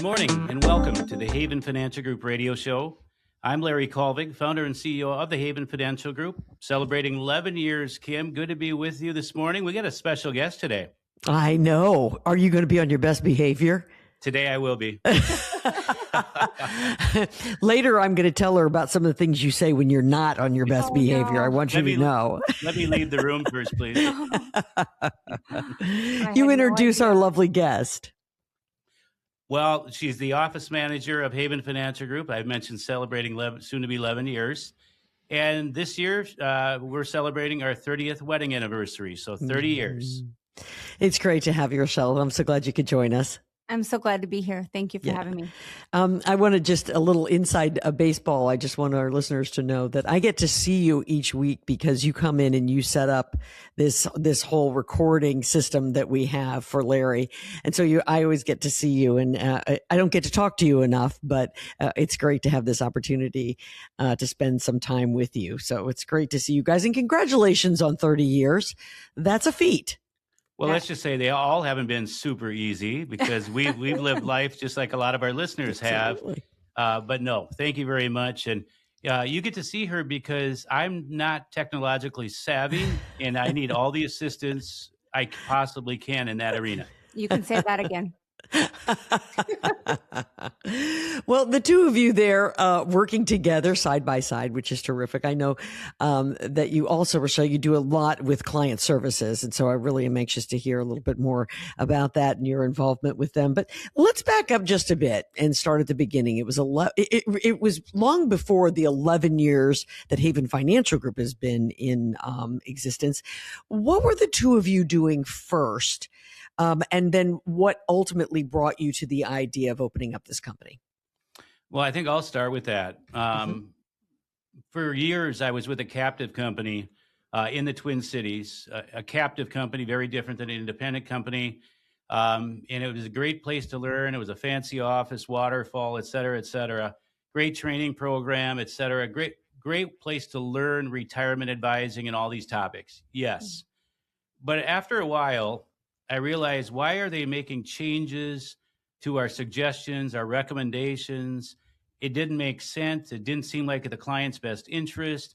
morning and welcome to the Haven Financial Group radio show. I'm Larry Kallevig, founder and CEO of the Haven Financial Group, celebrating 11 years. Kim, good to be with you this morning. We got a special guest today. I know. Are you going to be on your best behavior? Today I will be. Later, I'm going to tell her about some of the things you say when you're not on your best behavior. No. I want you to know. Let me leave the room first, please. You introduce our lovely guest. Well, she's the office manager of Haven Financial Group. I've mentioned celebrating soon to be 11 years. And this year, we're celebrating our 30th wedding anniversary. So 30 years. It's great to have you, Rachelle. I'm so glad you could join us. I'm so glad to be here. Thank you for having me. I want to just a little inside baseball. I just want our listeners to know that I get to see you each week because you come in and you set up this whole recording system that we have for Larry. And so I always get to see you, and I don't get to talk to you enough, but it's great to have this opportunity to spend some time with you. So it's great to see you guys, and congratulations on 30 years. That's a feat. Well, let's just say they all haven't been super easy because we've lived life just like a lot of our listeners have. But no, thank you very much. And you get to see her because I'm not technologically savvy and I need all the assistance I possibly can in that arena. You can say that again. Well, the two of you there working together side by side, which is terrific. I know that you also, Rachelle, you do a lot with client services. And so I really am anxious to hear a little bit more about that and your involvement with them. But let's back up just a bit and start at the beginning. It was it was long before the 11 years that Haven Financial Group has been in existence. What were the two of you doing first? And then what ultimately brought you to the idea of opening up this company? Well, I think I'll start with that. For years, I was with a captive company in the Twin Cities, a captive company, very different than an independent company. And it was a great place to learn. It was a fancy office, waterfall, et cetera, et cetera. Great training program, et cetera. Great place to learn retirement advising and all these topics. Yes. But after a while, I realized, why are they making changes to our suggestions, our recommendations? It didn't make sense. It didn't seem like the client's best interest.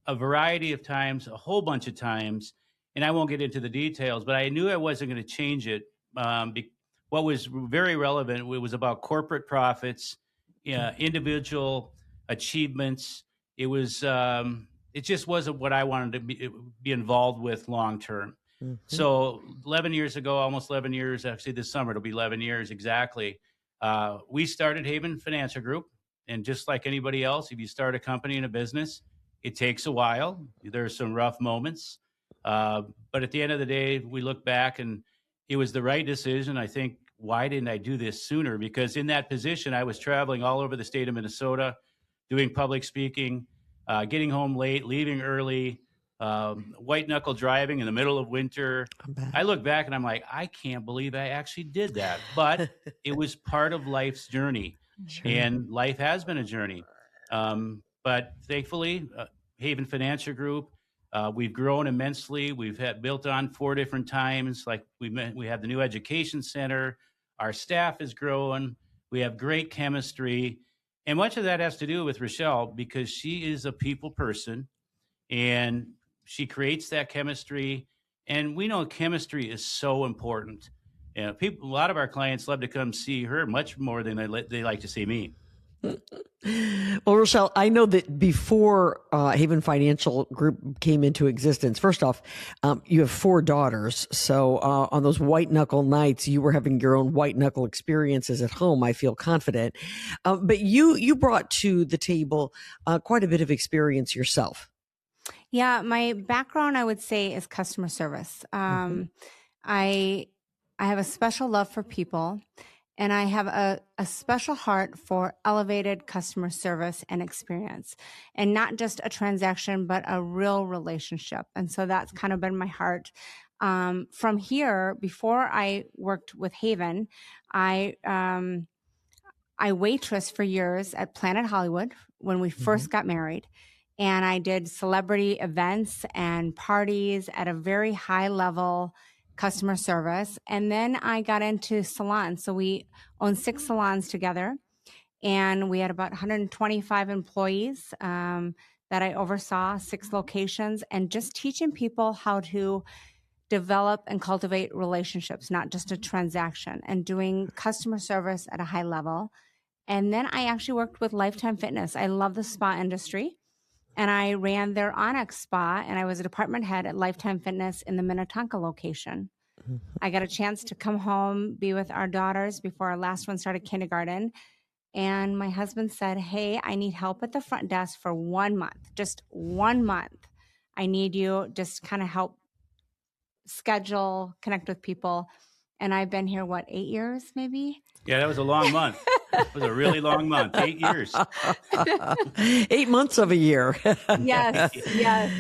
A variety of times, a whole bunch of times, and I won't get into the details, but I knew I wasn't going to change it. What was very relevant, it was about corporate profits, individual achievements. It just wasn't what I wanted to be involved with long term. Mm-hmm. So 11 years ago, almost 11 years, actually this summer, it'll be 11 years exactly. We started Haven Financial Group. And just like anybody else, if you start a company and a business, it takes a while. There's some rough moments. But at the end of the day, we look back and it was the right decision. I think, why didn't I do this sooner? Because in that position, I was traveling all over the state of Minnesota, doing public speaking, getting home late, leaving early, white knuckle driving in the middle of winter. I look back and I'm like, I can't believe I actually did that. But it was part of life's journey. Sure. And life has been a journey. But thankfully, Haven Financial Group, we've grown immensely. We've built on 4 different times. Like we have the new education center. Our staff is growing. We have great chemistry. And much of that has to do with Rachelle because she is a people person and she creates that chemistry. And we know chemistry is so important. A lot of our clients love to come see her much more than they like to see me. Well, Rachelle, I know that before Haven Financial Group came into existence, first off, you have 4 daughters. So on those white knuckle nights, you were having your own white knuckle experiences at home, I feel confident. But you brought to the table quite a bit of experience yourself. Yeah, my background, I would say, is customer service. I have a special love for people. And I have a special heart for elevated customer service and experience, and not just a transaction, but a real relationship. And so that's kind of been my heart. From here, before I worked with Haven, I waitressed for years at Planet Hollywood when we first got married. And I did celebrity events and parties at a very high level customer service. And then I got into salons. So we own 6 salons together, and we had about 125 employees that I oversaw, 6 locations, and just teaching people how to develop and cultivate relationships, not just a transaction, and doing customer service at a high level. And then I actually worked with Lifetime Fitness. I love the spa industry. And I ran their Onyx Spa, and I was a department head at Lifetime Fitness in the Minnetonka location. I got a chance to come home, be with our daughters before our last one started kindergarten. And my husband said, "Hey, I need help at the front desk for 1 month, just 1 month. I need you just kind of help schedule, connect with people." And I've been here, what, 8 years maybe? Yeah, that was a long month. It was a really long month, 8 years. 8 months of a year. Yes, yes.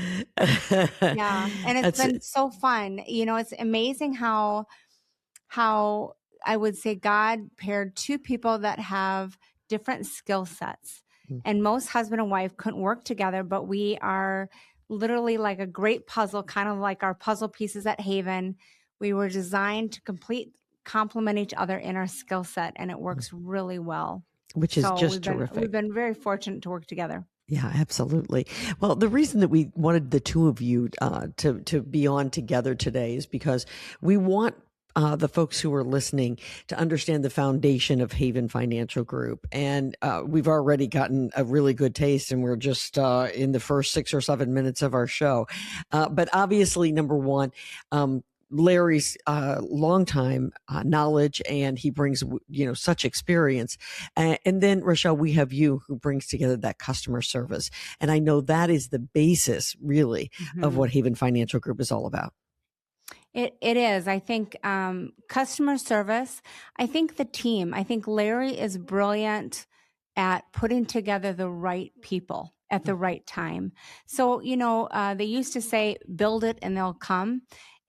Yeah. And it's That's been so fun. It's amazing how I would say God paired 2 people that have different skill sets. And most husband and wife couldn't work together, but we are literally like a great puzzle, kind of like our puzzle pieces at Haven. We were designed to complement each other in our skill set, and it works really well. which is So just we've terrific. been very fortunate to work together. Yeah, absolutely. Well, the reason that we wanted the two of you to be on together today is because we want the folks who are listening to understand the foundation of Haven Financial Group. And we've already gotten a really good taste, and we're just in the first 6 or 7 minutes of our show. But obviously, number one, Larry's longtime knowledge, and he brings such experience. And then Rachelle, we have you who brings together that customer service, and I know that is the basis, really, of what Haven Financial Group is all about. It is. I think customer service. I think the team. I think Larry is brilliant at putting together the right people at the right time. So they used to say, "Build it and they'll come."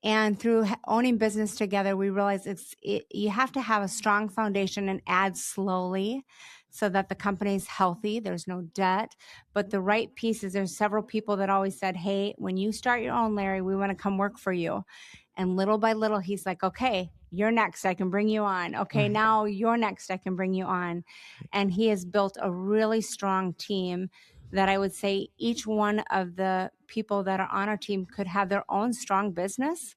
And through owning business together, we realize you have to have a strong foundation and add slowly so that the company's healthy. There's no debt, but the right pieces. There's several people that always said, "Hey, when you start your own, Larry, we want to come work for you." And little by little, he's like, "Okay, you're next. I can bring you on. Okay, Right. now you're next. I can bring you on." And he has built a really strong team that I would say each one of the people that are on our team could have their own strong business.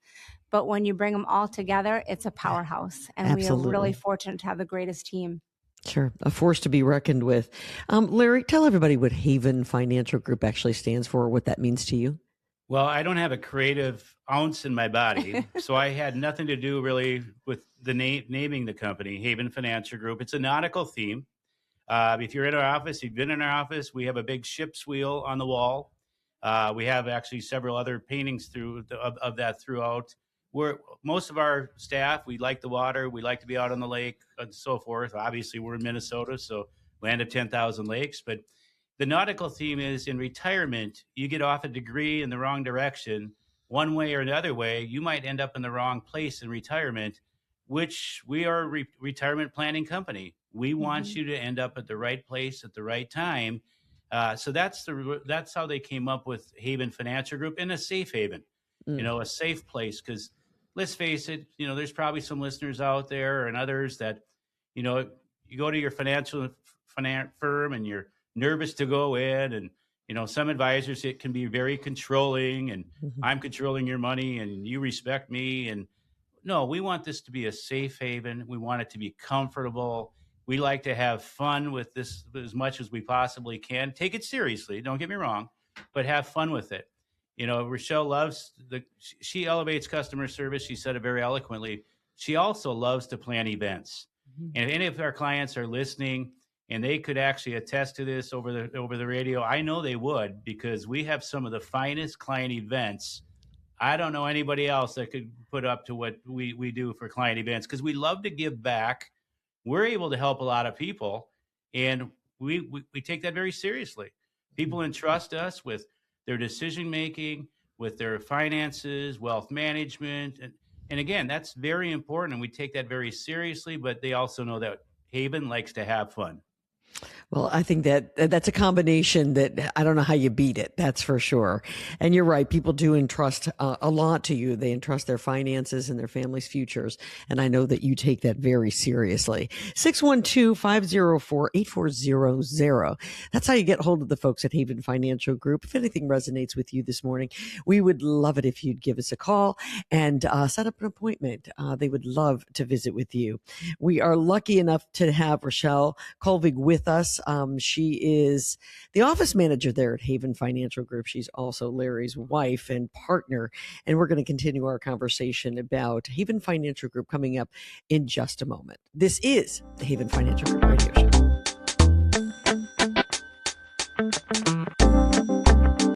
But when you bring them all together, it's a powerhouse. And we are really Absolutely. fortunate to have the greatest team. Sure. A force to be reckoned with. Larry, tell everybody what Haven Financial Group actually stands for, what that means to you. Well, I don't have a creative ounce in my body, so I had nothing to do really with the naming the company, Haven Financial Group. It's a nautical theme. If you're in our office, you've been in our office, we have a big ship's wheel on the wall. We have actually several other paintings of that throughout. Most of our staff, we like the water, we like to be out on the lake and so forth. Obviously, we're in Minnesota, so land of 10,000 lakes. But the nautical theme is in retirement, you get off a degree in the wrong direction, one way or another way, you might end up in the wrong place in retirement, which we are a retirement planning company. We want you to end up at the right place at the right time. So that's how they came up with Haven Financial Group, in a safe haven, a safe place. Because let's face it, there's probably some listeners out there and others that, you go to your financial firm and you're nervous to go in, and some advisors, it can be very controlling, and I'm controlling your money and you respect me. And no, we want this to be a safe haven. We want it to be comfortable. We like to have fun with this as much as we possibly can. Take it seriously, don't get me wrong, but have fun with it. Rachelle she elevates customer service. She said it very eloquently. She also loves to plan events. And if any of our clients are listening and they could actually attest to this over the radio, I know they would, because we have some of the finest client events. I don't know anybody else that could put up to what we do for client events, because we love to give back. We're able to help a lot of people, and we take that very seriously. People entrust us with their decision making, with their finances, wealth management, and again, that's very important, and we take that very seriously. But they also know that Haven likes to have fun. Well, I think that that's a combination that I don't know how you beat it. That's for sure. And you're right. People do entrust a lot to you. They entrust their finances and their family's futures. And I know that you take that very seriously. 612-504-8400. That's how you get hold of the folks at Haven Financial Group. If anything resonates with you this morning, we would love it if you'd give us a call and set up an appointment. They would love to visit with you. We are lucky enough to have Rachelle Kallevig with us. She is the office manager there at Haven Financial Group. She's also Larry's wife and partner. And we're going to continue our conversation about Haven Financial Group coming up in just a moment. This is the Haven Financial Group Radio Show.